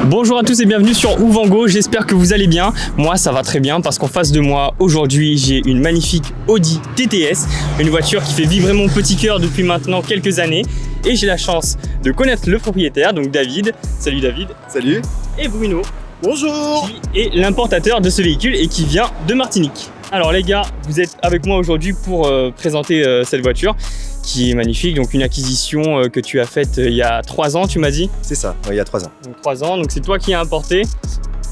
Bonjour à tous et bienvenue sur Ouvango, j'espère que vous allez bien. Moi ça va très bien parce qu'en face de moi aujourd'hui j'ai une magnifique Audi TTS, une voiture qui fait vibrer mon petit cœur depuis maintenant quelques années. Et j'ai la chance de connaître le propriétaire, donc David. Salut David. Salut. Et Bruno. Bonjour. Qui est l'importateur de ce véhicule et qui vient de Martinique. Alors les gars, vous êtes avec moi aujourd'hui pour présenter cette voiture qui est magnifique, donc une acquisition que tu as faite il y a 3 ans, tu m'as dit? C'est ça, il y a 3 ans. Donc 3 ans, donc c'est toi qui as importé.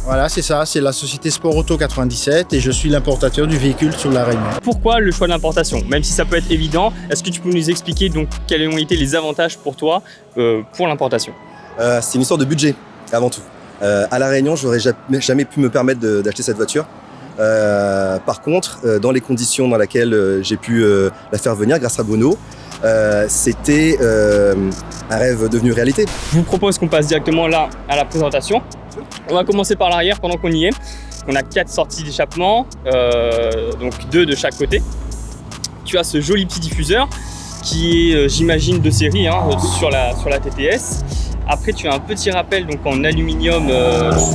Voilà, c'est ça, c'est la société Sport Auto 97 et je suis l'importateur du véhicule sur La Réunion. Pourquoi le choix de l'importation? Même si ça peut être évident, est-ce que tu peux nous expliquer donc quels ont été les avantages pour toi pour l'importation? C'est une histoire de budget, avant tout. À La Réunion, j'aurais jamais pu me permettre d'acheter cette voiture. Par contre, dans les conditions dans lesquelles j'ai pu la faire venir grâce à Bruno, c'était un rêve devenu réalité. Je vous propose qu'on passe directement là à la présentation. On va commencer par l'arrière pendant qu'on y est. On a 4 sorties d'échappement, donc 2 de chaque côté. Tu as ce joli petit diffuseur qui est, j'imagine, de série sur la TTS. Après, tu as un petit rappel donc en aluminium,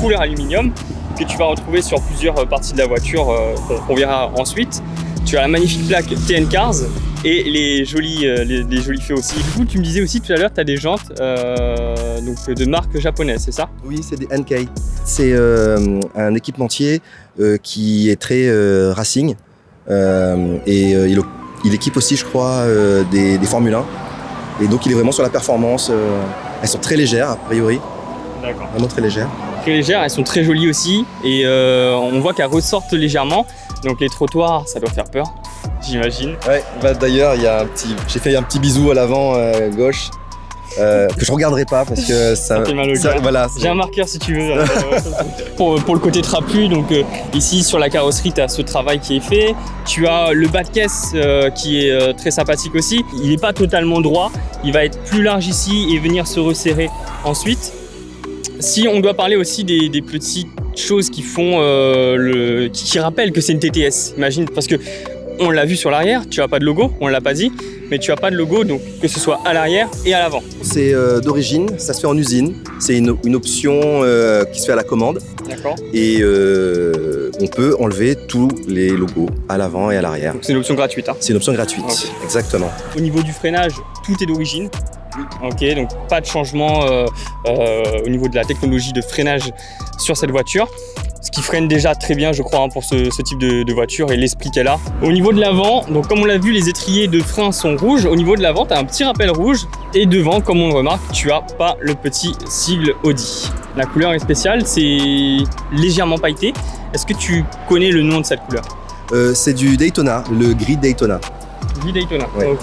couleur aluminium, que tu vas retrouver sur plusieurs parties de la voiture qu'on verra ensuite. Tu as la magnifique plaque TN Cars et les jolis faits aussi. Du coup, tu me disais aussi tout à l'heure, tu as des jantes donc de marque japonaise, c'est ça? Oui, c'est des NK. C'est un équipementier qui est très racing et il équipe aussi, je crois, des Formule 1. Et donc, il est vraiment sur la performance. Elles sont très légères, a priori. D'accord. Vraiment très légères. Très légères, elles sont très jolies aussi et on voit qu'elles ressortent légèrement. Donc les trottoirs, ça doit faire peur, j'imagine. Ouais, bah d'ailleurs, j'ai fait un petit bisou à l'avant gauche que je regarderai pas parce que ça fait mal au cœur. Voilà, j'ai un marqueur si tu veux. pour le côté trapu, donc ici sur la carrosserie, tu as ce travail qui est fait. Tu as le bas de caisse qui est très sympathique aussi. Il n'est pas totalement droit, il va être plus large ici et venir se resserrer ensuite. Si on doit parler aussi des petites choses qui font qui rappellent que c'est une TTS, imagine, parce que on l'a vu sur l'arrière, tu n'as pas de logo, on ne l'a pas dit, mais tu n'as pas de logo, donc que ce soit à l'arrière et à l'avant. C'est d'origine, ça se fait en usine, c'est une option qui se fait à la commande. D'accord. Et on peut enlever tous les logos à l'avant et à l'arrière. C'est une option gratuite. C'est une option gratuite, okay. Exactement. Au niveau du freinage, tout est d'origine. Ok, donc pas de changement au niveau de la technologie de freinage sur cette voiture. Ce qui freine déjà très bien, je crois, pour ce type de voiture et l'esprit qu'elle a. Au niveau de l'avant, donc comme on l'a vu, les étriers de frein sont rouges. Au niveau de l'avant, tu as un petit rappel rouge. Et devant, comme on le remarque, tu as pas le petit sigle Audi. La couleur est spéciale, c'est légèrement pailleté. Est-ce que tu connais le nom de cette couleur? C'est du Daytona, le gris Daytona. Gris Daytona, ouais. Ok.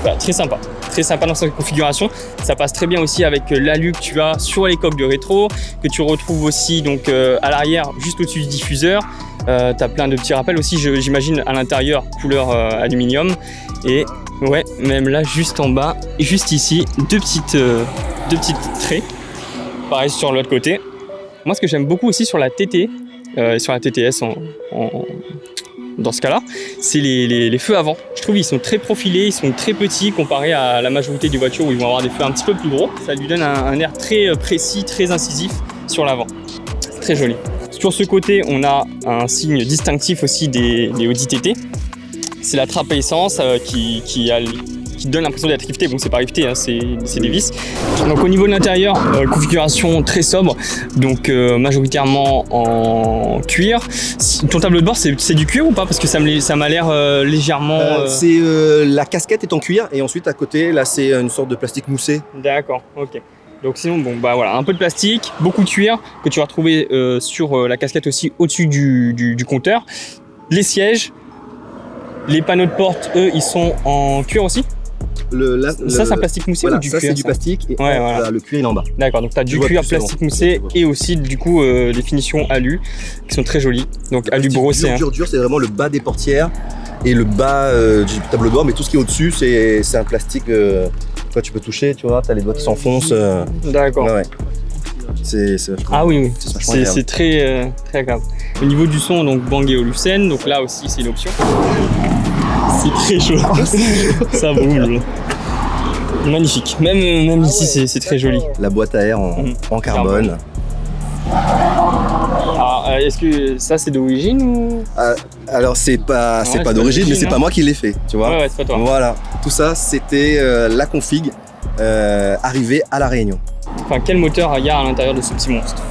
Bah, très sympa dans cette configuration. Ça passe très bien aussi avec l'alu que tu as sur les coques de rétro, que tu retrouves aussi donc à l'arrière, juste au-dessus du diffuseur. Tu as plein de petits rappels aussi, j'imagine, à l'intérieur, couleur aluminium. Et ouais, même là, juste en bas, juste ici, deux petites traits. Pareil sur l'autre côté. Moi, ce que j'aime beaucoup aussi sur la TT, sur la TTS dans ce cas-là, c'est les feux avant. Je trouve qu'ils sont très profilés, ils sont très petits comparé à la majorité des voitures où ils vont avoir des feux un petit peu plus gros. Ça lui donne un air très précis, très incisif sur l'avant. C'est très joli. Sur ce côté, on a un signe distinctif aussi des Audi TT. C'est la trappe à essence qui donne l'impression d'être rifté. Bon, c'est pas rifté, c'est des vis. Donc au niveau de l'intérieur, configuration très sobre, donc majoritairement en cuir. Ton tableau de bord, c'est du cuir ou pas? Parce que ça m'a l'air légèrement... La casquette est en cuir et ensuite à côté, là, c'est une sorte de plastique moussé. D'accord, ok. Donc sinon, bon, bah voilà, un peu de plastique, beaucoup de cuir que tu vas retrouver sur la casquette aussi au-dessus du compteur. Les sièges, les panneaux de porte, eux, ils sont en cuir aussi? Ça, c'est un plastique moussé, voilà, ou du cuir? Ça, c'est du plastique et voilà. Le cuir, il est en bas. D'accord, donc tu as du cuir, plastique moussé et aussi, du coup, des finitions alu qui sont très jolies. Donc, alu brossé. Dur, c'est vraiment le bas des portières et le bas du tableau de bord, mais tout ce qui est au-dessus, c'est un plastique que tu peux toucher, tu vois, tu as les doigts qui s'enfoncent. D'accord. Ouais. Ah oui, c'est très agréable. Au niveau du son, donc Bang & Olufsen, donc là aussi, c'est une option. C'est très chaud. Ça brûle. Magnifique. Même ici, c'est très joli. La boîte à air en carbone. est-ce que ça c'est d'origine ou... Alors c'est pas d'origine, mais c'est hein. pas moi qui l'ai fait, tu vois. Ouais, c'est pas toi. Voilà, tout ça c'était la config arrivée à La Réunion. Enfin, quel moteur il y a à l'intérieur de ce petit monstre?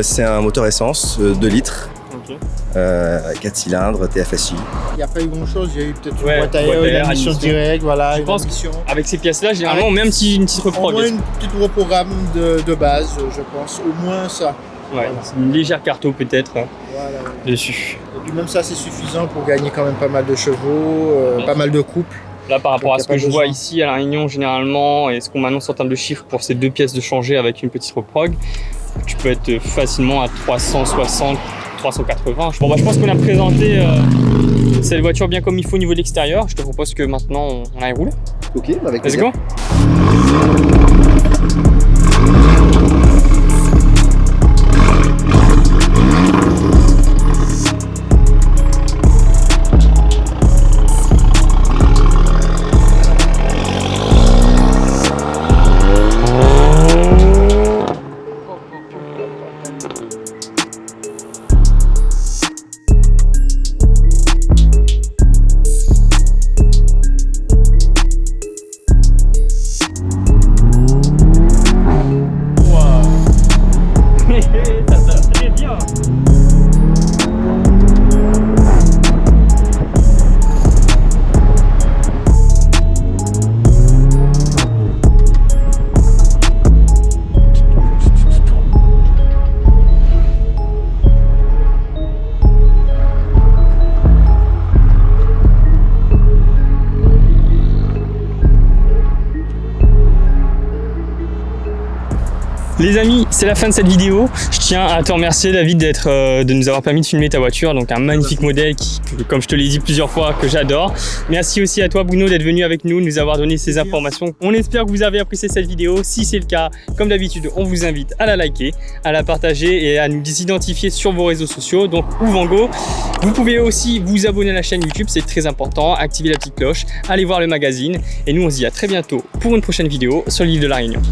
C'est un moteur essence 2 litres, Ok. 4 cylindres, TFSI. Il n'y a pas eu grand chose, il y a eu peut-être une Ouais, boîte à boîte air, à une air, admission admission. directe, voilà, Je une pense admission. Avec ces pièces-là, généralement, même si une petite Au reprog. moins une petite reprogramme de base, je pense, au moins ça. Ouais, c'est une légère carto peut-être Voilà. dessus. Et puis même ça, c'est suffisant pour gagner quand même pas mal de chevaux, pas mal de couples. Là, par rapport Donc, à y a ce pas que je besoin. vois ici à La Réunion, généralement, et ce qu'on m'annonce en termes de chiffres pour ces 2 pièces de changer avec une petite reprog, tu peux être facilement à 360, 380. Bon, bah, je pense qu'on a présenté cette voiture bien comme il faut au niveau de l'extérieur. Je te propose que maintenant on aille rouler. Ok, avec Let's plaisir. go. Ça très bien. Les amis, c'est la fin de cette vidéo. Je tiens à te remercier David de nous avoir permis de filmer ta voiture. Donc un magnifique modèle qui, comme je te l'ai dit plusieurs fois, que j'adore. Merci aussi à toi Bruno d'être venu avec nous, de nous avoir donné ces informations. On espère que vous avez apprécié cette vidéo. Si c'est le cas, comme d'habitude, on vous invite à la liker, à la partager et à nous identifier sur vos réseaux sociaux. Donc Ouvango. Vous pouvez aussi vous abonner à la chaîne YouTube, c'est très important. Activer la petite cloche, allez voir le magazine. Et nous on se dit à très bientôt pour une prochaine vidéo sur l'île de La Réunion.